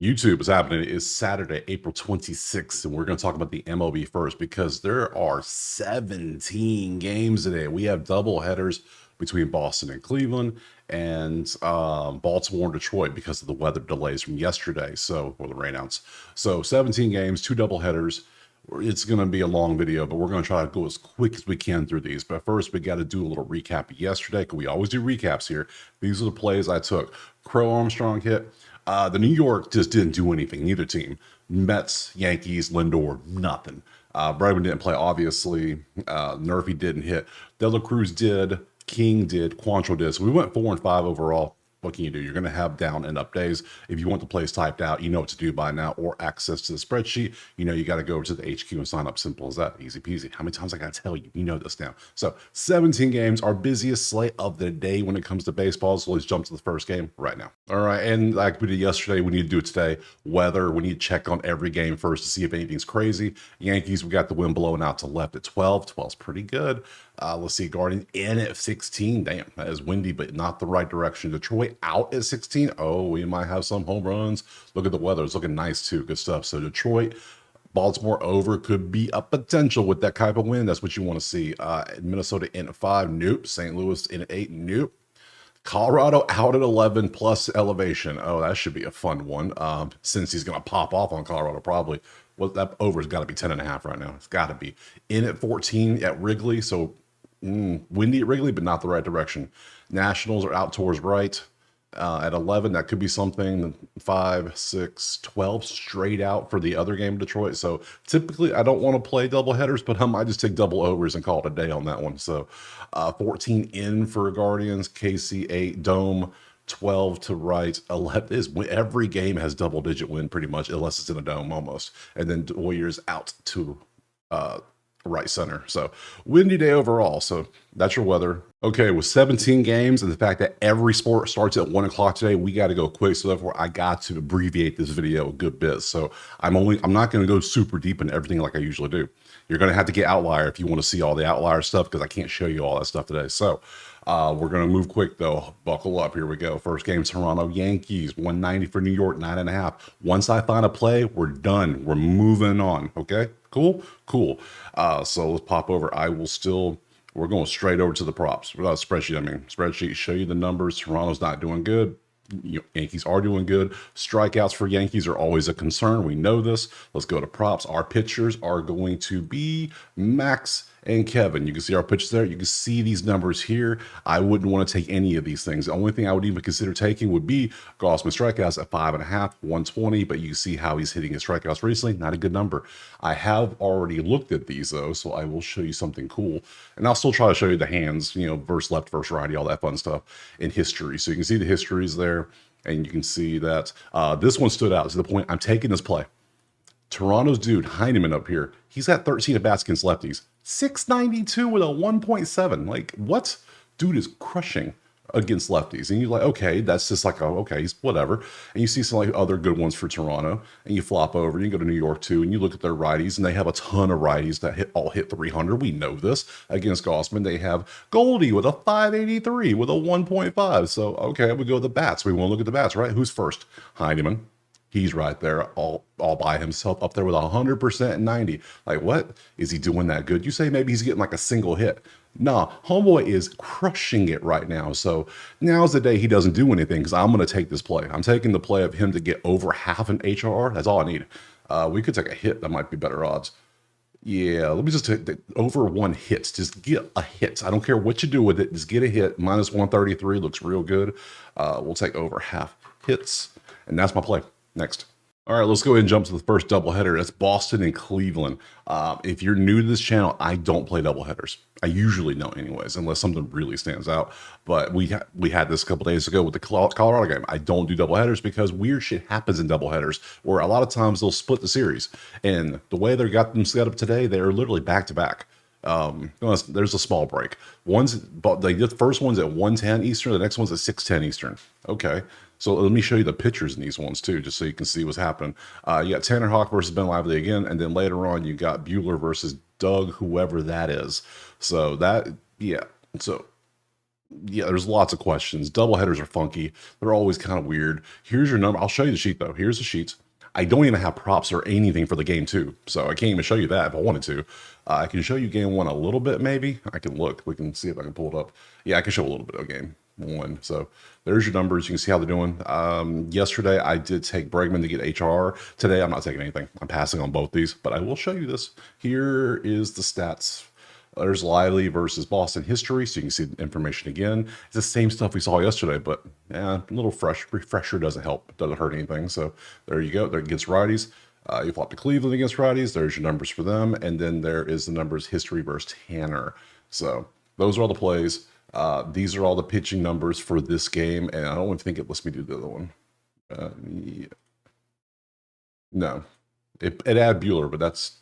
YouTube is happening. It is Saturday, April 26th, and we're going to talk about the MLB first because there are 17 games today. We have double headers between Boston and Cleveland and Baltimore and Detroit because of the weather delays from yesterday, or the rainouts. So 17 games, two double headers. It's going to be a long video, but we're going to try to go as quick as we can through these. But first, we got to do a little recap of yesterday because we always do recaps here. These are the plays I took. Crow Armstrong hit. The New York just didn't do anything. Neither team. Mets, Yankees, Lindor, nothing. Bregman didn't play, obviously. Murphy didn't hit. De La Cruz did. King did. Quantrill did. So we went 4 and 5 overall. What can you do? You're going to have down and up days. If you want the plays typed out, you know what to do by now, or access to the spreadsheet. You know you got to go over to the HQ and sign up. Simple as that. Easy peasy. How many times I got to tell you? You know this now. So 17 games, our busiest slate of the day when it comes to baseball. So let's jump to the first game right now. All right, and like we did yesterday, we need to do it today. Weather, we need to check on every game first to see if anything's crazy. Yankees, we got the wind blowing out to left at 12. 12's pretty good. Let's see, Guardians in at 16. Damn, that is windy, but not the right direction. Detroit out at 16. Oh, we might have some home runs. Look at the weather. It's looking nice, too. Good stuff. So Detroit, Baltimore over could be a potential with that type of win. That's what you want to see. Minnesota in at 5. Nope. St. Louis in at 8. Nope. Colorado out at 11 plus elevation. Oh, that should be a fun one. Since he's going to pop off on Colorado, probably. Well, that over has got to be 10.5 right now. It's got to be. In at 14 at Wrigley. So windy at Wrigley, but not the right direction. Nationals are out towards right. At 11, that could be something. 5, 6, 12 straight out for the other game in Detroit. So typically, I don't want to play double headers, but I might just take double overs and call it a day on that one. So 14 in for Guardians, KC 8, Dome 12 to right. 11 is every game has double digit win pretty much, unless it's in a dome almost. And then Warriors out to right center. So windy day overall. So that's your weather. Okay, with 17 games and the fact that every sport starts at 1 o'clock today, we got to go quick. So therefore, I got to abbreviate this video a good bit. So I'm not going to go super deep into everything like I usually do. You're going to have to get outlier if you want to see all the outlier stuff because I can't show you all that stuff today. So we're going to move quick though. Buckle up. Here we go. First game, Toronto Yankees, 190 for New York, 9.5. Once I find a play, we're done. We're moving on. Okay, cool. So let's pop over. We're going straight over to the props. Without a spreadsheet, spreadsheet show you the numbers. Toronto's not doing good. Yankees are doing good. Strikeouts for Yankees are always a concern. We know this. Let's go to props. Our pitchers are going to be Max and Kevin. You can see our pitchers there. You can see these numbers here. I wouldn't want to take any of these things. The only thing I would even consider taking would be Gausman strikeouts at 5.5, 120. But you can see how he's hitting his strikeouts recently. Not a good number. I have already looked at these though, so I will show you something cool. And I'll still try to show you the hands, verse left, verse righty, all that fun stuff in history. So you can see the histories there. And you can see that this one stood out to the point I'm taking this play. Toronto's dude, Heineman up here, he's got 13 at-bats against lefties. 692 with a 1.7. Like, what? Dude is crushing against lefties. And you're like, okay, that's just like, okay, he's whatever. And you see some like other good ones for Toronto. And you flop over, and you go to New York too, and you look at their righties, and they have a ton of righties that all hit 300. We know this. Against Gausman, they have Goldie with a 583 with a 1.5. So, okay, we go to the bats. We want to look at the bats, right? Who's first? Heineman. He's right there all by himself up there with 100% and 90. Like, what? Is he doing that good? You say maybe he's getting like a single hit. Nah, homeboy is crushing it right now. So now's the day he doesn't do anything because I'm going to take this play. I'm taking the play of him to get over half an HRR. That's all I need. We could take a hit. That might be better odds. Yeah, let me just take the over 1 hits. Just get a hit. I don't care what you do with it. Just get a hit. Minus 133 looks real good. We'll take over half hits. And that's my play. Next. All right, let's go ahead and jump to the first doubleheader. That's Boston and Cleveland. If you're new to this channel, I don't play doubleheaders. I usually don't anyways, unless something really stands out. But we had this a couple days ago with the Colorado game. I don't do doubleheaders because weird shit happens in doubleheaders where a lot of times they'll split the series. And the way they got them set up today, they're literally back-to-back. There's a small break. The first one's at 1:10 Eastern. The next one's at 6:10 Eastern. Okay. So let me show you the pitchers in these ones too, just so you can see what's happening. You got Tanner Hawk versus Ben Lively again, and then later on you got Bueller versus Doug, whoever that is. So that, yeah. So Yeah, there's lots of questions. Doubleheaders are funky. They're always kind of weird. Here's your number. I'll show you the sheet though. Here's the sheet. I don't even have props or anything for the game two, so I can't even show you that if I wanted to. I can show you game one a little bit, maybe. I can look. We can see if I can pull it up. Yeah, I can show a little bit of game one. So there's your numbers. You can see how they're doing. Yesterday, I did take Bregman to get HR. Today, I'm not taking anything. I'm passing on both these, but I will show you this. Here is the stats. There's Lively versus Boston history, so you can see the information again. It's the same stuff we saw yesterday, but yeah, a little refresher doesn't help. It doesn't hurt anything. So there you go. There against righties. You flop to Cleveland against righties. There's your numbers for them. And then there is the numbers history versus Tanner. So those are all the plays. These are all the pitching numbers for this game. And I don't even think it lets me do the other one. Yeah. No. It add Bueller, but that's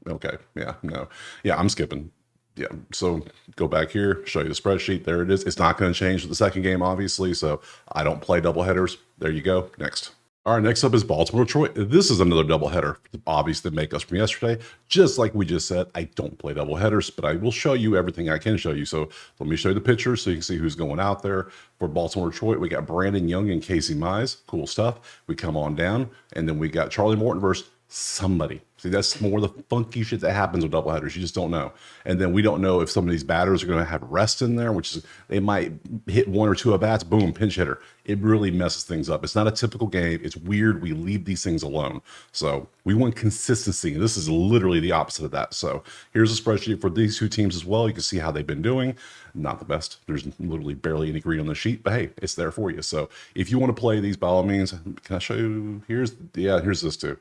okay. Yeah, no. Yeah, I'm skipping. Yeah, so go back here, show you the spreadsheet. There it is. It's not going to change for the second game, obviously, so I don't play doubleheaders. There you go. Next. All right, next up is Baltimore, Detroit. This is another doubleheader, obvious that make us from yesterday. Just like we just said, I don't play doubleheaders, but I will show you everything I can show you. So let me show you the pictures so you can see who's going out there. For Baltimore, Detroit, we got Brandon Young and Casey Mize. Cool stuff. We come on down, and then we got Charlie Morton versus somebody. See, that's more the funky shit that happens with doubleheaders. You just don't know. And then we don't know if some of these batters are going to have rest in there, which is they might hit one or two at bats, boom, pinch hitter. It really messes things up. It's not a typical game. It's weird. We leave these things alone. So we want consistency. And this is literally the opposite of that. So here's a spreadsheet for these two teams as well. You can see how they've been doing. Not the best. There's literally barely any green on the sheet, but hey, it's there for you. So if you want to play these, by all means, can I show you? Here's this too.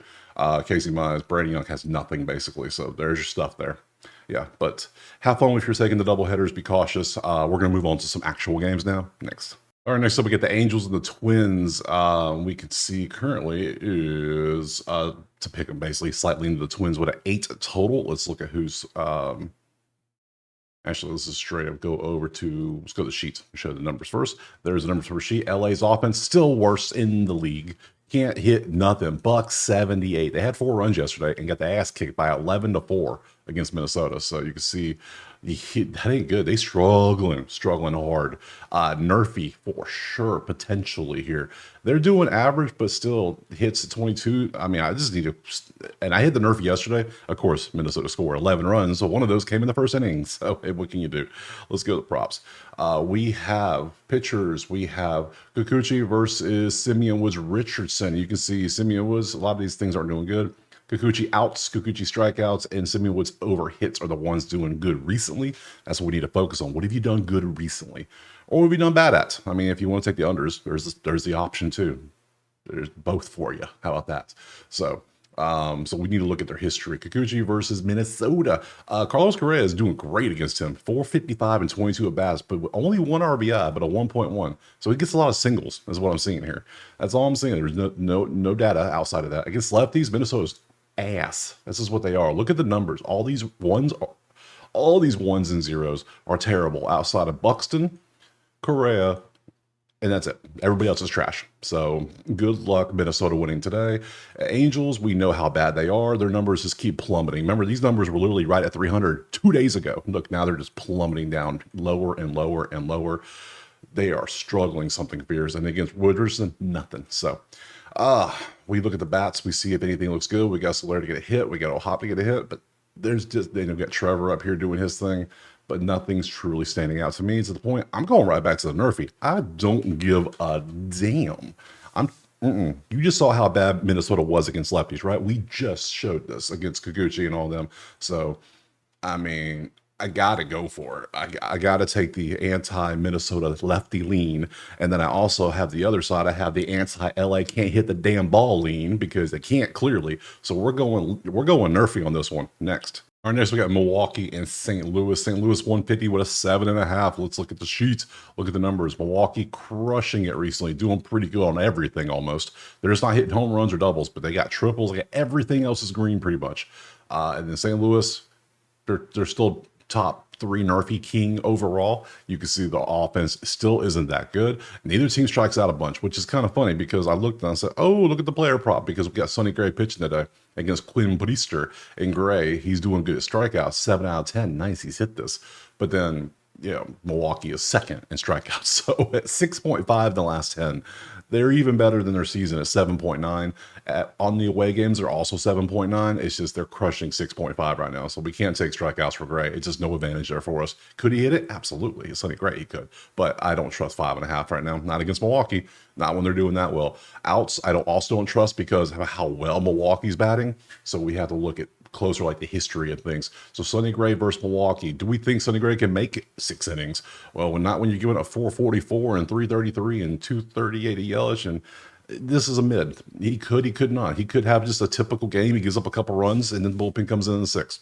Casey Mize, Brandon Young has nothing basically. So there's your stuff there. Yeah, but have fun if you're taking the double headers. Be cautious. We're going to move on to some actual games now. Next. All right, next up we get the Angels and the Twins. We can see currently is to pick them basically slightly into the Twins with an 8 total. Let's look at who's actually, let's just straight up go over to, let's go to the sheets. Show the numbers first. There's the numbers for a sheet. LA's offense still worse in the league. Can't hit nothing. $178. They had 4 runs yesterday and got the ass kicked by 11-4 against Minnesota. So you can see that ain't good. They struggling hard. Nerfy for sure, potentially here. They're doing average, but still hits at 22. I mean, I just need to, and I hit the Nerfy yesterday. Of course, Minnesota scored 11 runs, so one of those came in the first inning. So hey, what can you do? Let's go to the props. We have pitchers. We have Kikuchi versus Simeon Woods Richardson. You can see Simeon Woods, a lot of these things aren't doing good. Kikuchi outs, Kikuchi strikeouts, and Simeon Woods over hits are the ones doing good recently. That's what we need to focus on. What have you done good recently? Or what have you done bad at? I mean, if you want to take the unders, there's the option too. There's both for you. How about that? So we need to look at their history. Kikuchi versus Minnesota. Carlos Correa is doing great against him. 455 and 22 at bats, but with only 1 RBI, but a 1.1. So he gets a lot of singles, is what I'm seeing here. That's all I'm seeing. There's no data outside of that. Against lefties, Minnesota's ass. This is what they are. Look at the numbers. All these ones and zeros are terrible outside of Buxton, Correa, and that's it. Everybody else is trash. So good luck, Minnesota winning today. Angels, we know how bad they are. Their numbers just keep plummeting. Remember, these numbers were literally right at 300 2 days ago. Look, now they're just plummeting down lower and lower and lower. They are struggling something fierce. And against Wooderson, nothing. So we look at the bats. We see if anything looks good. We got Soler to get a hit. We got O'Hop to get a hit. But there's just, they've got Trevor up here doing his thing. But nothing's truly standing out to me. To the point, I'm going right back to the Nerfy. I don't give a damn. You just saw how bad Minnesota was against lefties, right? We just showed this against Kikuchi and all them. So, I mean, I got to go for it. I got to take the anti-Minnesota lefty lean. And then I also have the other side. I have the anti-LA can't hit the damn ball lean because they can't clearly. So we're going Nerfy on this one. Next. All right, next we got Milwaukee and St. Louis. St. Louis 150 with a 7.5. Let's look at the sheets. Look at the numbers. Milwaukee crushing it recently, doing pretty good on everything almost. They're just not hitting home runs or doubles, but they got triples. They got everything else is green pretty much. And then St. Louis, they're still top 3 Nerfy king overall. You can see the offense still isn't that good. Neither team strikes out a bunch, which is kind of funny because I looked and I said, oh, look at the player prop because we got Sonny Gray pitching today against Quinn Priester. And Gray, he's doing good at strikeouts, 7 out of 10. Nice, he's hit this. But then Milwaukee is second in strikeouts. So at 6.5 in the last 10, they're even better than their season at 7.9. On the away games, they're also 7.9. It's just they're crushing 6.5 right now. So we can't take strikeouts for Gray. It's just no advantage there for us. Could he hit it? Absolutely. It's Sonny Gray. He could. But I don't trust 5.5 right now. Not against Milwaukee. Not when they're doing that well. Outs, I also don't trust because of how well Milwaukee's batting. So we have to look at closer like the history of things. So Sonny Gray versus Milwaukee. Do we think Sonny Gray can make it 6 innings? Well, not when you're giving up 444 and 333 and 238 a Yelich, and this is a mid. He could not. He could have just a typical game. He gives up a couple runs and then the bullpen comes in the 6th.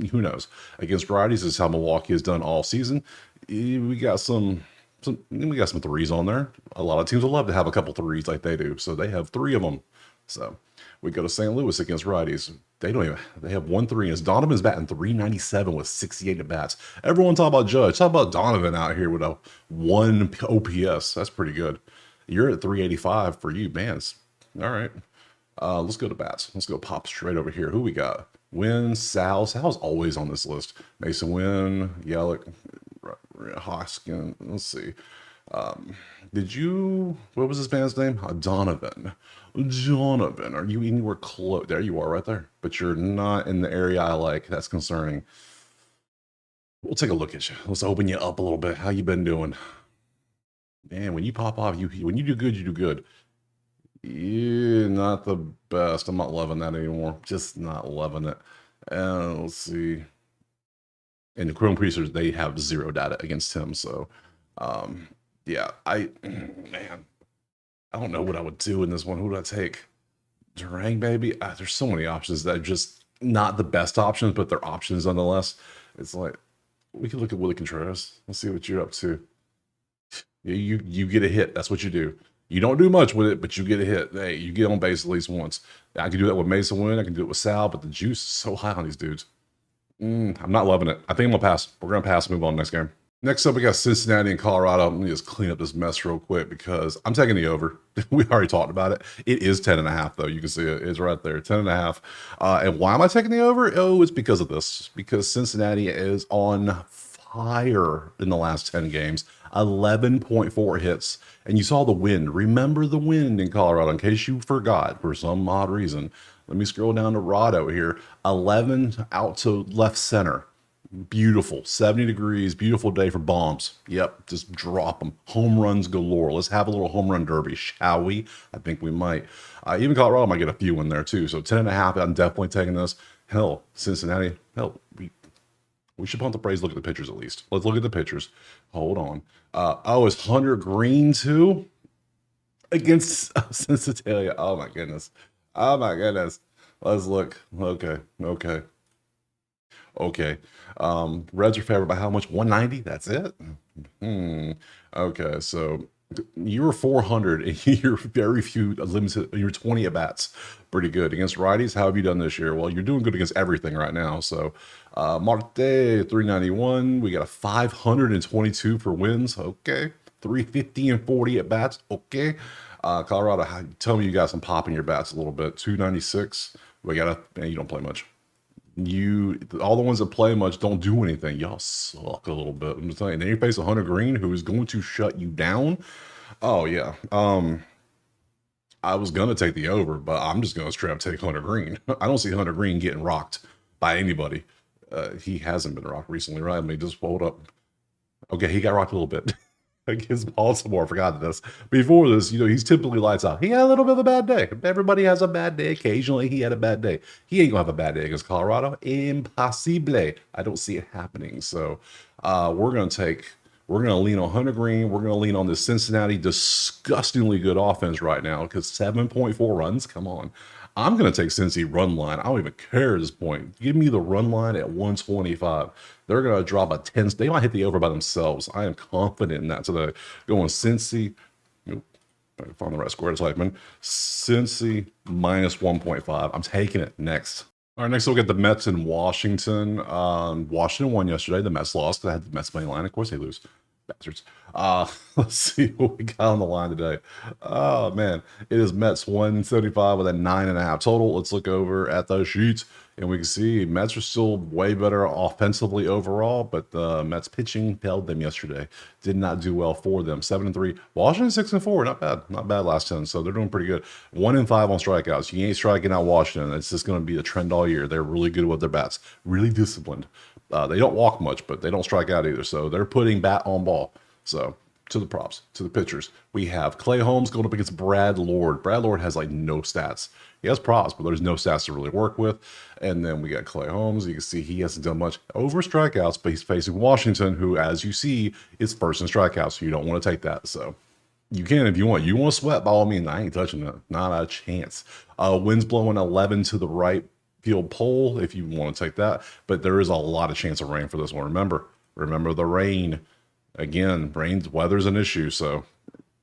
Who knows? Against righties, this is how Milwaukee has done all season. We got some threes on there. A lot of teams would love to have a couple threes like they do. So they have 3 of them. So we go to St. Louis against righties. They have 1-3, and it's Donovan's batting 397 with 68 at bats. Everyone talk about Judge. Talk about Donovan out here with a 1 OPS. That's pretty good. You're at 385 for you, man. All right. Let's go to bats. Let's go pop straight over here. Who we got? Wynn, Sal. Sal's always on this list. Mason Wynn, Yelich, Hoskin. Let's see. What was this man's name? Donovan. Donovan, are you anywhere close? There you are right there. But you're not in the area I like. That's concerning. We'll take a look at you. Let's open you up a little bit. How you been doing? Man, when you pop off, when you do good, you do good. Yeah, not the best. I'm not loving that anymore. Just not loving it. Let's see. And the Chrome Priesters, they have 0 data against him. So, yeah, man, I don't know what I would do in this one. Who would I take? Durang, baby? There's so many options that are just not the best options, but they're options nonetheless. It's like, we could look at Willie Contreras. Let's see what you're up to. You get a hit. That's what you do. You don't do much with it, but you get a hit. Hey, you get on base at least once. I can do that with Mason Wynn. I can do it with Sal, but the juice is so high on these dudes. I'm not loving it. I think I'm going to pass. We're going to pass and move on to the next game. Next up, we got Cincinnati and Colorado. Let me just clean up this mess real quick because I'm taking the over. We already talked about it. It is 10.5, though. You can see it. It's right there, 10.5. And why am I taking the over? Oh, it's because of this. Because Cincinnati is on fire in the last 10 games. 11.4 hits. And you saw the wind. Remember the wind in Colorado, in case you forgot for some odd reason. Let me scroll down to Rod over here. 11 out to left center. Beautiful. 70 degrees. Beautiful day for bombs. Yep. Just drop them. Home runs galore. Let's have a little home run derby, shall we? I think we might. Even Colorado might get a few in there too. So 10.5. I'm definitely taking this. Hell, Cincinnati. Hell, we should pump the praise. Look at the pictures at least. Let's look at the pictures. Hold on. Is Hunter Green too? Against Cincinnati. Oh my goodness. Oh my goodness. Let's look. Okay. Reds are favored by how much? 190? That's it? Okay, so you're 400 and you're very few limited. You're 20 at bats. Pretty good. Against righties, how have you done this year? Well, you're doing good against everything right now. So Marte, 391. We got a 522 for wins. Okay. 350 and 40 at bats. Okay. Colorado, tell me you got some pop in your bats a little bit. 296. We got you don't play much. All the ones that play much don't do anything. Y'all suck a little bit. I'm just telling you. Then you face a Hunter Green who is going to shut you down. Oh yeah. I was gonna take the over, but I'm just gonna straight up take Hunter Green. I don't see Hunter Green getting rocked by anybody. He hasn't been rocked recently, right? Let me just hold up. Okay, he got rocked a little bit against Baltimore. I forgot this. Before this, he's typically lights out. He had a little bit of a bad day. Everybody has a bad day. Occasionally, he had a bad day. He ain't gonna have a bad day against Colorado. Impossible. I don't see it happening. So we're gonna lean on Hunter Green. We're gonna lean on the Cincinnati disgustingly good offense right now because 7.4 runs. Come on. I'm going to take Cincy run line. I don't even care at this point. Give me the run line at 125. They're going to drop a 10. They might hit the over by themselves. I am confident in that. So they're going Cincy. Nope. I can find the right square to type in. Cincy minus 1.5. I'm taking it next. All right, next we'll get the Mets in Washington. Washington won yesterday. The Mets lost. I had the Mets money line. Of course they lose. Bastards. Let's see what we got on the line today. Oh man, it is Mets 175 with a 9.5 total. Let's look over at those sheets, and we can see Mets are still way better offensively overall, but the Mets pitching failed them yesterday. Did not do well for them. 7-3. Washington 6-4. Not bad. Not bad last 10. So they're doing pretty good. 1-5 on strikeouts. You ain't striking out Washington. It's just going to be a trend all year. They're really good with their bats. Really disciplined. They don't walk much, but they don't strike out either. So they're putting bat on ball. So to the props, to the pitchers, we have Clay Holmes going up against Brad Lord. Brad Lord has like no stats. He has props, but there's no stats to really work with. And then we got Clay Holmes. You can see he hasn't done much over strikeouts, but he's facing Washington, who, as you see, is first in strikeouts. So you don't want to take that. So you can if you want. You want to sweat, by all means. I ain't touching it. Not a chance. Wind's blowing 11 to the right field pole if you want to take that. But there is a lot of chance of rain for this one. Remember the rain. Again, weather's an issue, so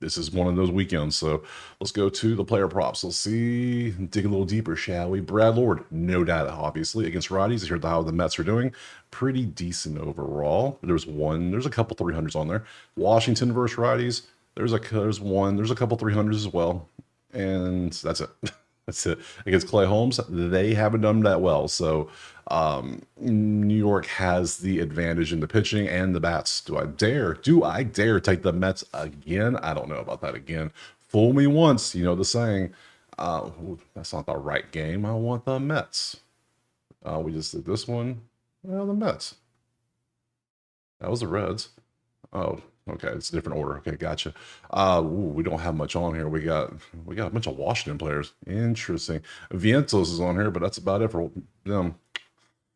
this is one of those weekends. So let's go to the player props. Let's see, dig a little deeper, shall we? Brad Lord, no data, obviously, against righties. Here's how the Mets are doing. Pretty decent overall. There's a couple 300s on there. Washington versus righties. There's a couple 300s as well, and that's it. That's it. Against Clay Holmes, they haven't done that well. So New York has the advantage in the pitching and the bats. Do I dare take the Mets again? I don't know about that again. Fool me once, you know the saying. That's not the right game. I want the Mets. We just did this one. Well, the Mets. That was the Reds. Oh, okay, it's a different order. Okay, gotcha. We don't have much on here. We got a bunch of Washington players. Interesting. Vientos is on here, but that's about it for them.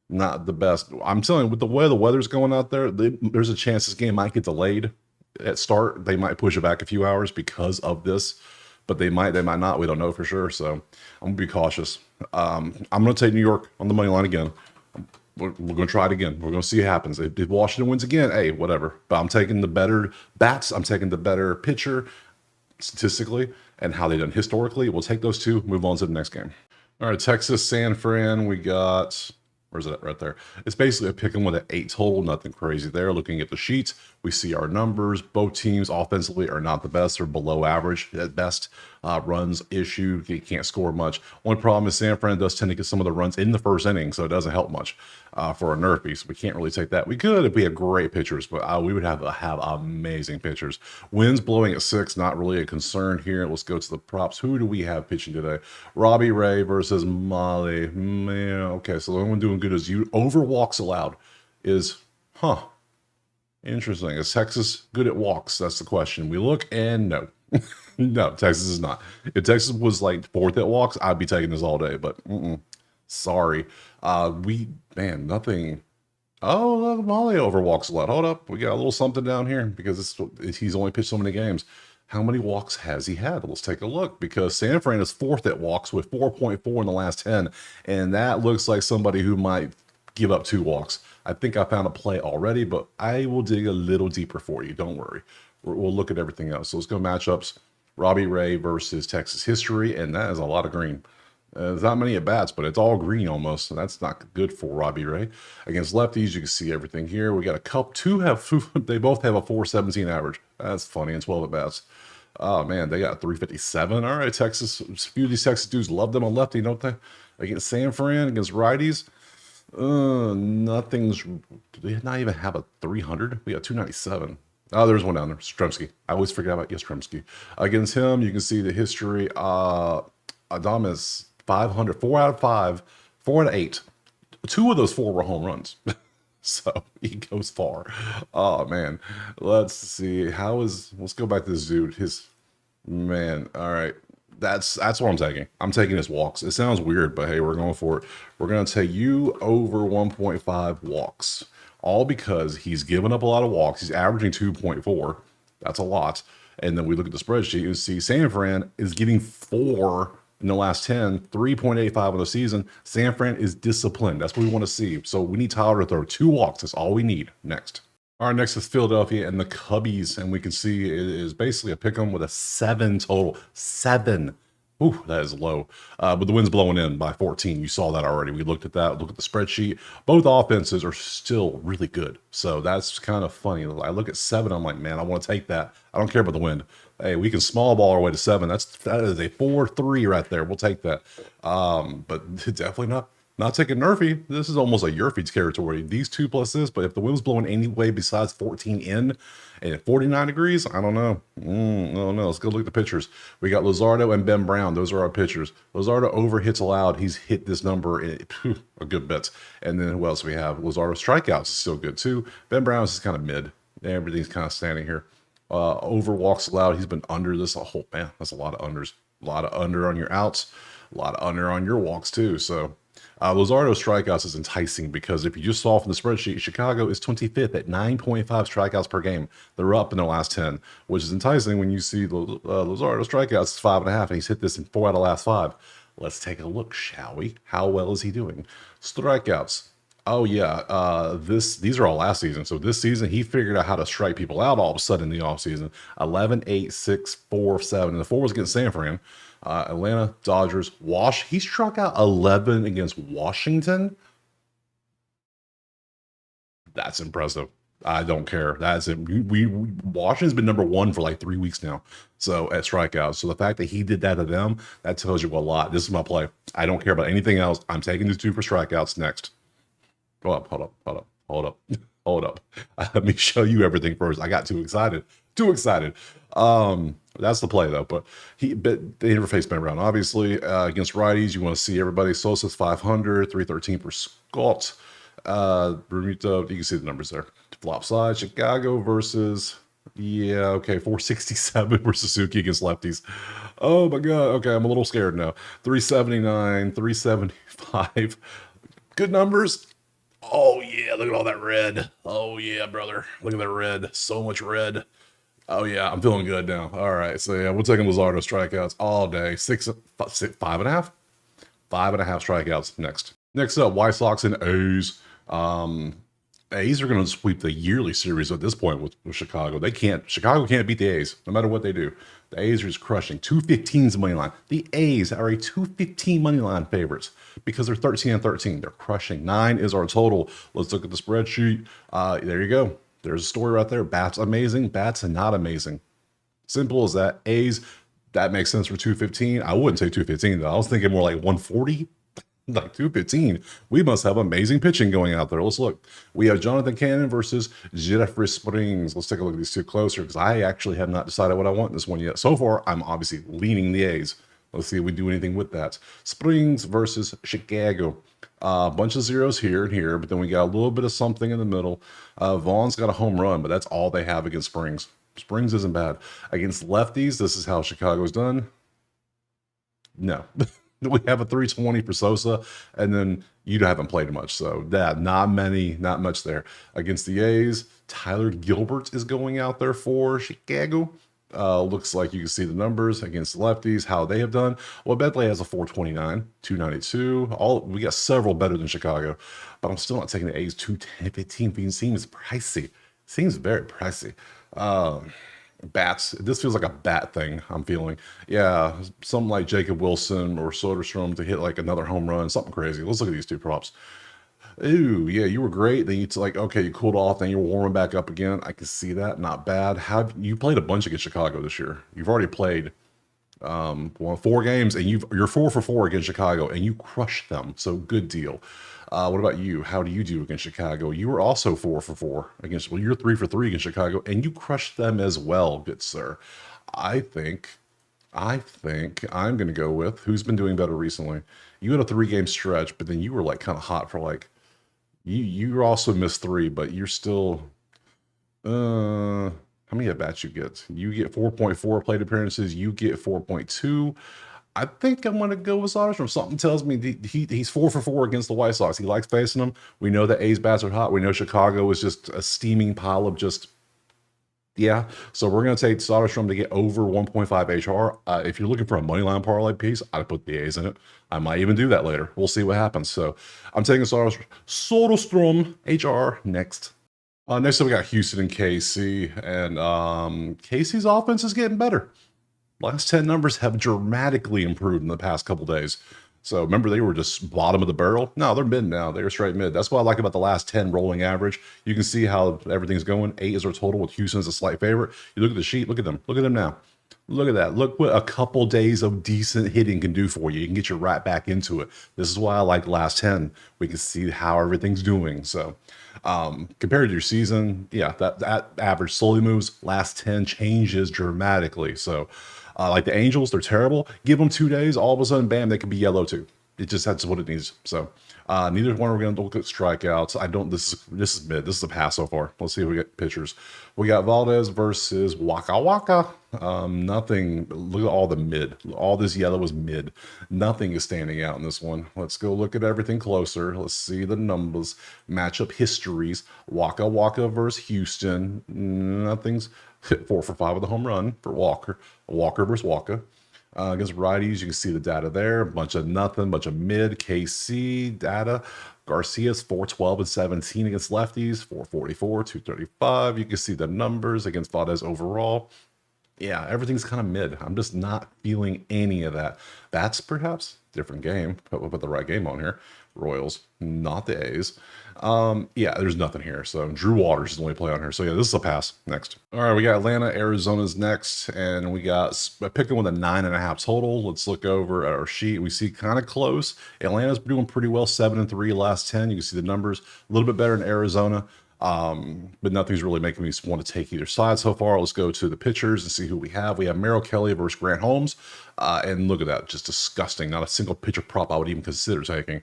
Not the best. I'm telling you, with the way the weather's going out there, there's a chance this game might get delayed at start. They might push it back a few hours because of this, but they might not. We don't know for sure. So I'm gonna be cautious. I'm gonna take New York on the money line again. We're going to try it again. We're going to see what happens. If Washington wins again, hey, whatever. But I'm taking the better bats. I'm taking the better pitcher statistically and how they've done historically. We'll take those two, move on to the next game. All right, Texas, San Fran. We got, where's it right there? It's basically a pick 'em with an 8 total. Nothing crazy there. Looking at the sheets, we see our numbers. Both teams offensively are not the best. They're below average at best. Runs issue. You can't score much. One problem is San Fran does tend to get some of the runs in the first inning, so it doesn't help much for a nerf piece. We can't really take that. We could if we had great pitchers, but we would have to have amazing pitchers. Winds blowing at 6, not really a concern here. Let's go to the props. Who do we have pitching today? Robbie Ray versus Molly. Man, okay, so the only one doing good is you. Over walks allowed is, interesting. Is Texas good at walks? That's the question. We look and no. No, Texas is not. If Texas was like 4th at walks, I'd be taking this all day, but sorry. Nothing. Oh, Molly overwalks a lot. Hold up. We got a little something down here because he's only pitched so many games. How many walks has he had? Let's take a look because San Fran is 4th at walks with 4.4 in the last 10. And that looks like somebody who might give up 2 walks. I think I found a play already, but I will dig a little deeper for you. Don't worry. We'll look at everything else. So let's go matchups. Robbie Ray versus Texas history, and that is a lot of green. There's not many at bats, but it's all green almost, so that's not good for Robbie Ray. Against lefties, you can see everything here. We got a couple, they both have a 417 average. That's funny, and 12 at bats. Oh man, they got 357. All right, Texas, a few of these Texas dudes love them on lefty, don't they? Against San Fran, against righties, nothing's, do they not even have a 300? We got 297. Oh, there's one down there. Stremski. I always forget about Stremski. Against him, you can see the history. Adames 500, 4 out of 5, 4 out of 8. 2 of those 4 were home runs. So he goes far. Oh man. Let's see. Let's go back to this dude. All right. That's what I'm taking. I'm taking his walks. It sounds weird, but hey, we're going for it. We're going to take you over 1.5 walks. All because he's given up a lot of walks. He's averaging 2.4. That's a lot. And then we look at the spreadsheet. You see San Fran is getting 4 in the last 10, 3.85 on the season. San Fran is disciplined. That's what we want to see. So we need Tyler to throw 2 walks. That's all we need. Next. All right, next is Philadelphia and the Cubbies. And we can see it is basically a pick 'em with a 7 total. 7. Ooh, that is low. But the wind's blowing in by 14. You saw that already. We looked at that. Look at the spreadsheet. Both offenses are still really good. So that's kind of funny. I look at 7. I'm like, man, I want to take that. I don't care about the wind. Hey, we can small ball our way to 7. That is a 4-3 right there. We'll take that. But definitely not taking Nerfy. This is almost a Yurfie's territory. These 2 plus this, but if the wind's blowing any way besides 14 in and at 49 degrees, I don't know. I don't know. Let's go look at the pitchers. We got Luzardo and Ben Brown. Those are our pitchers. Luzardo over hits allowed. He's hit this number a good bit. And then who else we have? Luzardo strikeouts is still good too. Ben Brown is kind of mid. Everything's kind of standing here. Over walks allowed. He's been under this a whole, man, that's a lot of unders. A lot of under on your outs. A lot of under on your walks too. So Luzardo's strikeouts is enticing because if you just saw from the spreadsheet, Chicago is 25th at 9.5 strikeouts per game. They're up in their last 10, which is enticing when you see Luzardo's strikeouts is 5.5, and he's hit this in 4 out of the last 5. Let's take a look, shall we? How well is he doing? Strikeouts. Oh yeah, these are all last season. So this season he figured out how to strike people out all of a sudden in the offseason. 11, 8, 6, 4, 7. And the 4 was against San Fran. Atlanta, Dodgers, he struck out 11 against Washington. That's impressive. I don't care. That's it. Washington's been number 1 for like 3 weeks now. So at strikeouts. So the fact that he did that to them, that tells you a lot. This is my play. I don't care about anything else. I'm taking these 2 for strikeouts next. Hold up. Let me show you everything first. I got too excited. That's the play though. But the interface been around. Obviously, against righties, you want to see everybody. Sosa's 500, 313 per Scott. Bermuda, you can see the numbers there. Flop side, Chicago versus 467 versus Suzuki against lefties. Oh my god. Okay, I'm a little scared now. 379, 375. Good numbers. Oh yeah, look at all that red. Oh yeah, brother. Look at that red. So much red. Oh yeah, I'm feeling good now. All right, so yeah, we're taking Luzardo strikeouts all day. 5.5? 5.5 strikeouts next. Next up, White Sox and A's. A's are going to sweep the yearly series at this point with Chicago. Chicago can't beat the A's, no matter what they do. The A's are just crushing. 215's money line. The A's are a 215 money line favorites because they're 13-13. They're crushing. 9 is our total. Let's look at the spreadsheet. There you go. There's a story right there. Bats amazing. Bats not amazing. Simple as that. A's, that makes sense for 215. I wouldn't say 215 though. I was thinking more like 140. Like 215. We must have amazing pitching going out there. Let's look. We have Jonathan Cannon versus Jeffrey Springs. Let's take a look at these 2 closer because I actually have not decided what I want in this one yet. So far, I'm obviously leaning the A's. Let's see if we do anything with that. Springs versus Chicago. A bunch of zeros here and here, but then we got a little bit of something in the middle. Vaughn's got a home run, but that's all they have against Springs. Springs isn't bad. Against lefties, this is how Chicago's done. No. We have a 320 for Sosa, and then you haven't played much. So that not much there. Against the A's, Tyler Gilbert is going out there for Chicago. Looks like you can see the numbers against lefties, how they have done. Well, Bentley has a 429, 292. We got several better than Chicago, but I'm still not taking the A's 210, 15. Seems pricey. Seems very pricey. Bats. This feels like a bat thing. I'm feeling. Yeah, something like Jacob Wilson or Soderstrom to hit like another home run, something crazy. Let's look at these 2 props. Ooh, yeah, you were great. Then you cooled off, then you're warming back up again. I can see that. Not bad. You played a bunch against Chicago this year? You've already played 4 games, and you're 4 for 4 against Chicago, and you crushed them. So good deal. What about you? How do you do against Chicago? You were also 4 for 4 against. Well, you're 3 for 3 against Chicago, and you crushed them as well, good sir. I think I'm going to go with who's been doing better recently. You had a 3-game stretch, but then you were like kind of hot for like. You also missed 3, but you're still. How many at bats you get? You get 4.4 plate appearances. You get 4.2. I think I'm going to go with Soderstrom. Something tells me he's 4 for 4 against the White Sox. He likes facing them. We know that A's bats are hot. We know Chicago is just a steaming pile of just. Yeah, so we're going to take Soderstrom to get over 1.5 HR. If you're looking for a moneyline parlay piece, I'd put the A's in it. I might even do that later. We'll see what happens. So I'm taking Soderstrom HR next. Next up, we got Houston and KC, and KC's offense is getting better. Last 10 numbers have dramatically improved in the past couple days. So remember, they were just bottom of the barrel. No, they're mid now. They're straight mid. That's what I like about the last 10 rolling average. You can see how everything's going. 8 is our total, with Houston as a slight favorite. You look at the sheet. Look at them. Look at them now. Look at that. Look what a couple days of decent hitting can do for you. You can get you right back into it. This is why I like last 10. We can see how everything's doing. So compared to your season, yeah, that average slowly moves. Last 10 changes dramatically. So like the Angels, they're terrible. Give them 2 days, all of a sudden, bam, they could be yellow too. It just that's what it needs. So neither one are going to look at strikeouts. I don't. This is mid. This is a pass so far. Let's see if we get pitchers. We got Valdez versus Waka Waka. Nothing. Look at all the mid. All this yellow is mid. Nothing is standing out in this one. Let's go look at everything closer. Let's see the numbers. Matchup histories. Waka Waka versus Houston. Nothing's hit 4 for 5 with a home run for Walker. Walker versus Waka. Against righties, you can see the data there. A bunch of nothing, bunch of mid. KC data. Garcia's 412 and 17 against lefties, 444, 235. You can see the numbers against Valdez overall. Yeah, everything's kind of mid. I'm just not feeling any of that. That's perhaps different game. We'll put the right game on here. Royals, not the A's. Yeah, there's nothing here. So Drew Waters is the only play on here. So yeah, this is a pass. Next. All right, we got Atlanta, Arizona's next, and we got picking with a 9.5 total. Let's look over at our sheet. We see kind of close. Atlanta's doing pretty well, 7-3 last 10. You can see the numbers a little bit better in Arizona. But nothing's really making me want to take either side so far. Let's go to the pitchers and see who we have. We have Merrill Kelly versus Grant Holmes. And look at that, just disgusting. Not a single pitcher prop I would even consider taking.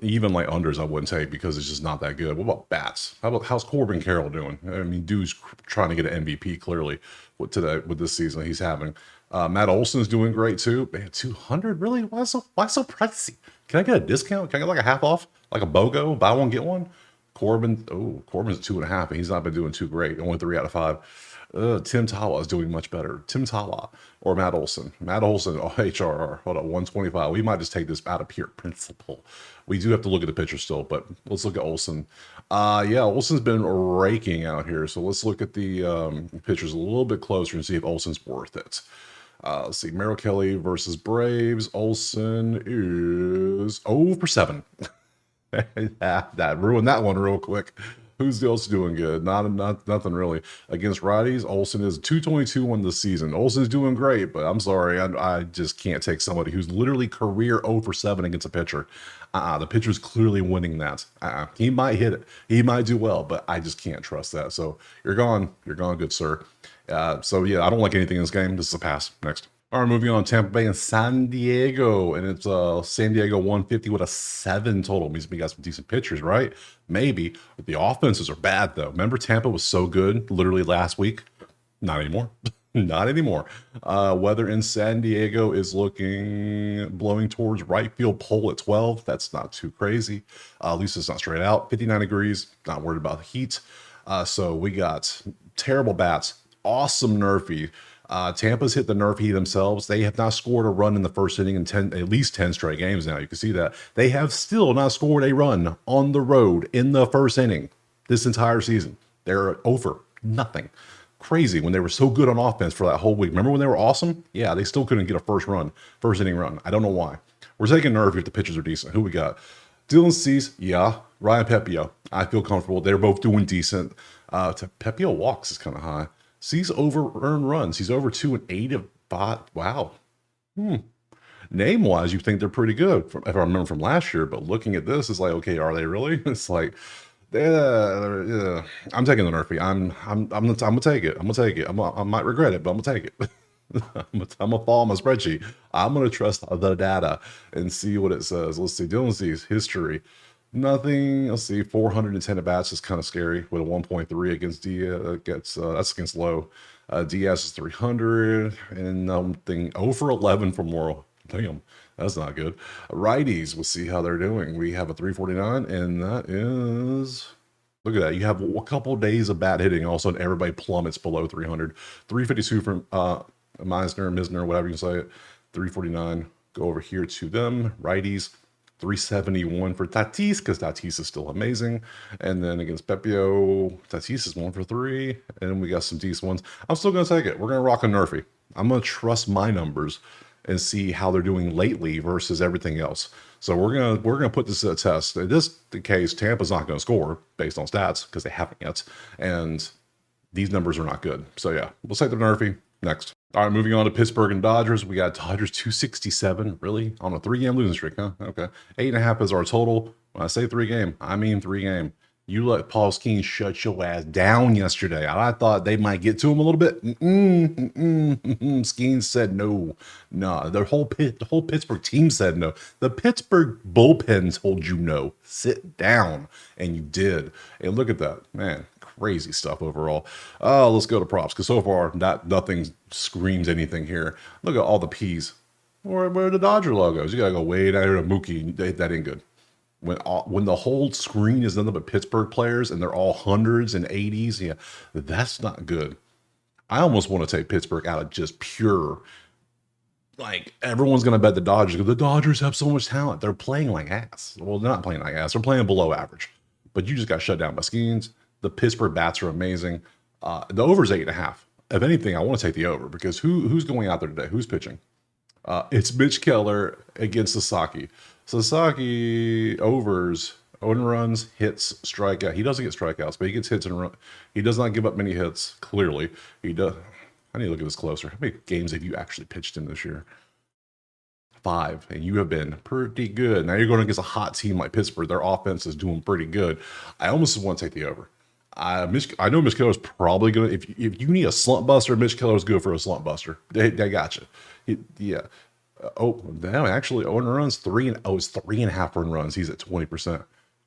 Even like unders I wouldn't take because it's just not that good. What about bats? How's Corbin Carroll doing? I mean, dude's trying to get an MVP clearly with this season he's having. Matt Olson's doing great too. Man, 200 really? Why so pricey? Can I get a discount? Can I get like a half off? Like a BOGO? Buy one get one? Corbin's at 2.5, and he's not been doing too great. Only 3 out of 5. Tim Tawa is doing much better. Tim Tawa or Matt Olson. Matt Olson, HRR. Hold on, 125. We might just take this out of pure principle. We do have to look at the pitcher still, but let's look at Olson. Yeah, Olson's been raking out here. So let's look at the pitchers a little bit closer and see if Olson's worth it. Let's see, Merrill Kelly versus Braves. Olson is 0 for 7. That ruined that one real quick. Who's else doing good? Nothing really. Against righties, Olson is 222 on the season. Olson's doing great, but I'm sorry, I just can't take somebody who's literally career 0 for 7 against a pitcher. The pitcher's clearly winning that. He might hit it. He might do well, but I just can't trust that. So you're gone. You're gone, good sir. So yeah, I don't like anything in this game. This is a pass. Next. All right, moving on. Tampa Bay and San Diego, and it's San Diego 150 with a 7 total. Means we got some decent pitchers, right? Maybe. But the offenses are bad though. Remember, Tampa was so good literally last week. Not anymore. Not anymore. Weather in San Diego is blowing towards right field pole at 12. That's not too crazy. At least it's not straight out. 59 degrees. Not worried about the heat. So we got terrible bats. Awesome Nerfy. Tampa's hit the Nerfy themselves. They have not scored a run in the first inning in at least 10 straight games now. You can see that. They have still not scored a run on the road in the first inning this entire season. They're over. Nothing. Crazy when they were so good on offense for that whole week. Remember when they were awesome? Yeah, they still couldn't get a first inning run. I don't know why. We're taking Nerfy if the pitchers are decent. Who we got? Dylan Cease, yeah. Ryan Pepio, I feel comfortable. They're both doing decent. Pepio walks is kind of high. Cease over earned runs. He's over 2 and 8 of 5. Wow. Name-wise, you think they're pretty good, if I remember from last year. But looking at this, it's like, okay, are they really? It's like, I'm taking the Nerfy. I'm gonna take it. I'm gonna take it. I might regret it, but I'm gonna take it. I'm gonna follow my spreadsheet. I'm gonna trust the data and see what it says. Let's see. Dylan Cease history. Nothing. Let's see. 410 at bats is kind of scary with a 1.3 against Diaz. That's against low. Diaz is 300 and nothing. 0 for 11 from Morrow. Damn, that's not good. Righties. We'll see how they're doing. We have a 349, and that is. Look at that. You have a couple of days of bat hitting. All of a sudden, everybody plummets below 300. 352 from Misner, whatever you say it. 349. Go over here to them. Righties. 371 for Tatis, because Tatis is still amazing. And then against Pepio, Tatis is 1 for 3. And we got some decent ones. I'm still going to take it. We're going to rock a Nerfy. I'm going to trust my numbers and see how they're doing lately versus everything else. So we're gonna put this to a test. In this case, Tampa's not going to score based on stats because they haven't yet, and these numbers are not good. So yeah, we'll say they're nerfy. Next. All right, moving on to Pittsburgh and Dodgers. We got Dodgers 267. Really? On a 3-game losing streak, huh? Okay. 8.5 is our total. When I say 3-game, I mean 3-game. You let Paul Skeens shut your ass down yesterday. I thought they might get to him a little bit. Skeens said no. No, the whole Pittsburgh team said no. The Pittsburgh bullpen told you no. Sit down. And you did. And look at that. Man, crazy stuff overall. Let's go to props, because so far nothing screams anything here. Look at all the P's. Where are the Dodger logos? You gotta go way down here to Mookie. That ain't good. When the whole screen is nothing but Pittsburgh players and they're all hundreds and 80s, yeah, that's not good. I almost want to take Pittsburgh out of just pure, like, everyone's going to bet the Dodgers because the Dodgers have so much talent. They're playing like ass. Well, they're not playing like ass. They're playing below average. But you just got shut down by Skeens. The Pittsburgh bats are amazing. The over's 8.5. If anything, I want to take the over because who's going out there today? Who's pitching? It's Mitch Keller against Sasaki. Sasaki overs, own runs, hits, strikeout. He doesn't get strikeouts, but he gets hits and run. He does not give up many hits. Clearly, he does. I need to look at this closer. How many games have you actually pitched in this year? 5, and you have been pretty good. Now you're going against a hot team like Pittsburgh. Their offense is doing pretty good. I almost want to take the over. I know Mitch Keller is probably going to. If you need a slump buster, Mitch Keller is good for a slump buster. They got you. Yeah. Oh, damn, actually, earned runs, it's 3.5 earned runs. He's at 20%.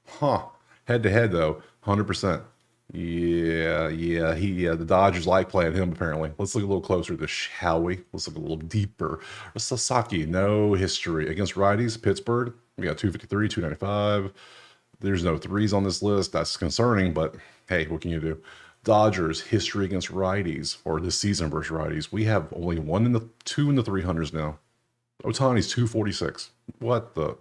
Huh. Head to head, though, 100%. Yeah, the Dodgers like playing him, apparently. Let's look a little closer at this, shall we? Let's look a little deeper. Sasaki, no history. Against righties, Pittsburgh, we got 253, 295. There's no threes on this list. That's concerning, but hey, what can you do? Dodgers, history against righties, or this season versus righties. We have only 2 in the 300s now. Otani's 246. What the?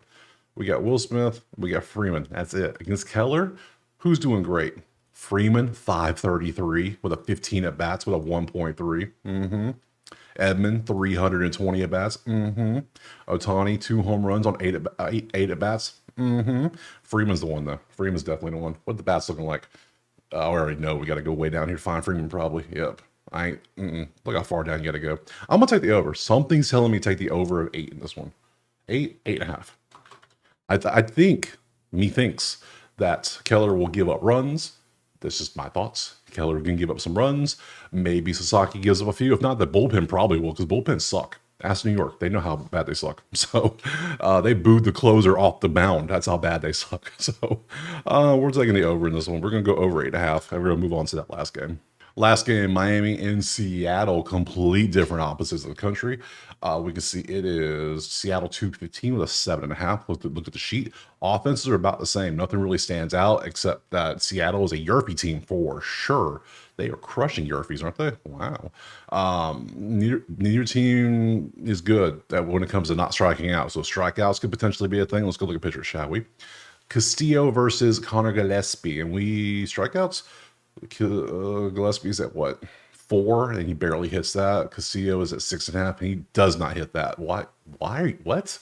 We got Will Smith. We got Freeman. That's it. Against Keller, who's doing great? Freeman, 533 with a 15 at bats with a 1.3. Edman, 320 at bats. Otani, 2 home runs on 8 at bats. Freeman's the one, though. Freeman's definitely the one. What the bats looking like? I already know. We got to go way down here to find Freeman, probably. Yep. Look how far down you got to go. I'm going to take the over. Something's telling me take the over of 8 in this one. 8.5. I think, thinks that Keller will give up runs. That's just my thoughts. Keller can give up some runs. Maybe Sasaki gives up a few. If not, the bullpen probably will, because bullpens suck. Ask New York. They know how bad they suck. So they booed the closer off the mound. That's how bad they suck. So we're taking the over in this one. We're going to go over 8.5. And we're going to move on to that last game. Last game, Miami and Seattle, complete different opposites of the country. We can see it is Seattle 215 with a 7.5. Look at the sheet. Offenses are about the same. Nothing really stands out except that Seattle is a Yerfy team for sure. They are crushing Yerfies, aren't they? Wow. Neither team is good when it comes to not striking out. So strikeouts could potentially be a thing. Let's go look at pitchers, shall we? Castillo versus Connor Gillespie. And strikeouts? Gillespie's at what? 4, and he barely hits that. Castillo is at 6.5, and he does not hit that. Why? What?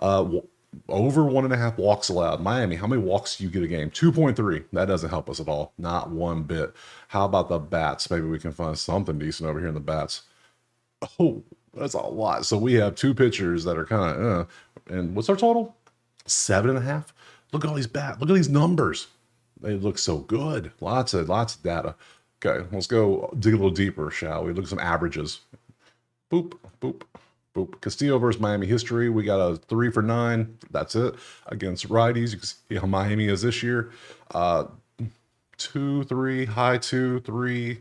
Over 1.5 walks allowed. Miami, how many walks do you get a game? 2.3. That doesn't help us at all. Not one bit. How about the bats? Maybe we can find something decent over here in the bats. Oh, that's a lot. So we have 2 pitchers that are kind of, and what's our total? 7.5. Look at all these bats. Look at these numbers. They look so good. Lots of data. Okay, let's go dig a little deeper, shall we? Look at some averages. Boop, boop, boop. Castillo versus Miami history. We got a 3 for 9. That's it. Against righties, you can see how Miami is this year. 2, 3, high 2, 3.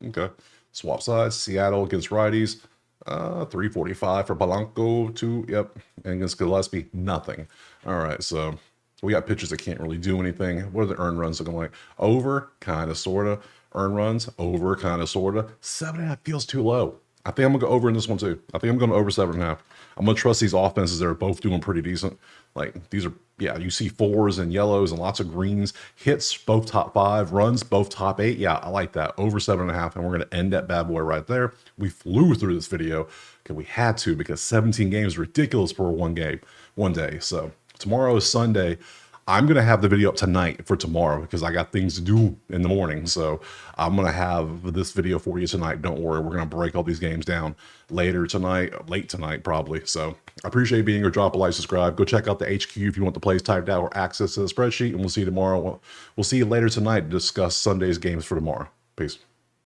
Okay. Swap sides. Seattle against righties. 345 for Polanco. 2. Yep. And against Gillespie, nothing. All right, so we got pitchers that can't really do anything. What are the earned runs looking like? Over, kind of, sort of. Earned runs, over, kind of, sort of. 7.5 feels too low. I think I'm gonna go over in this one too. I think I'm going over 7.5. I'm gonna trust these offenses. They're both doing pretty decent. Like these are, yeah, you see fours and yellows and lots of greens. Hits both top 5, runs both top 8. Yeah, I like that. Over 7.5, and we're gonna end that bad boy right there. We flew through this video because we had to, because 17 games is ridiculous for one game, one day. So tomorrow is Sunday. I'm going to have the video up tonight for tomorrow because I got things to do in the morning. So I'm going to have this video for you tonight. Don't worry. We're going to break all these games down later tonight, late tonight, probably. So I appreciate being here. Drop a like, subscribe. Go check out the HQ if you want the plays typed out or access to the spreadsheet. And we'll see you tomorrow. We'll see you later tonight to discuss Sunday's games for tomorrow. Peace.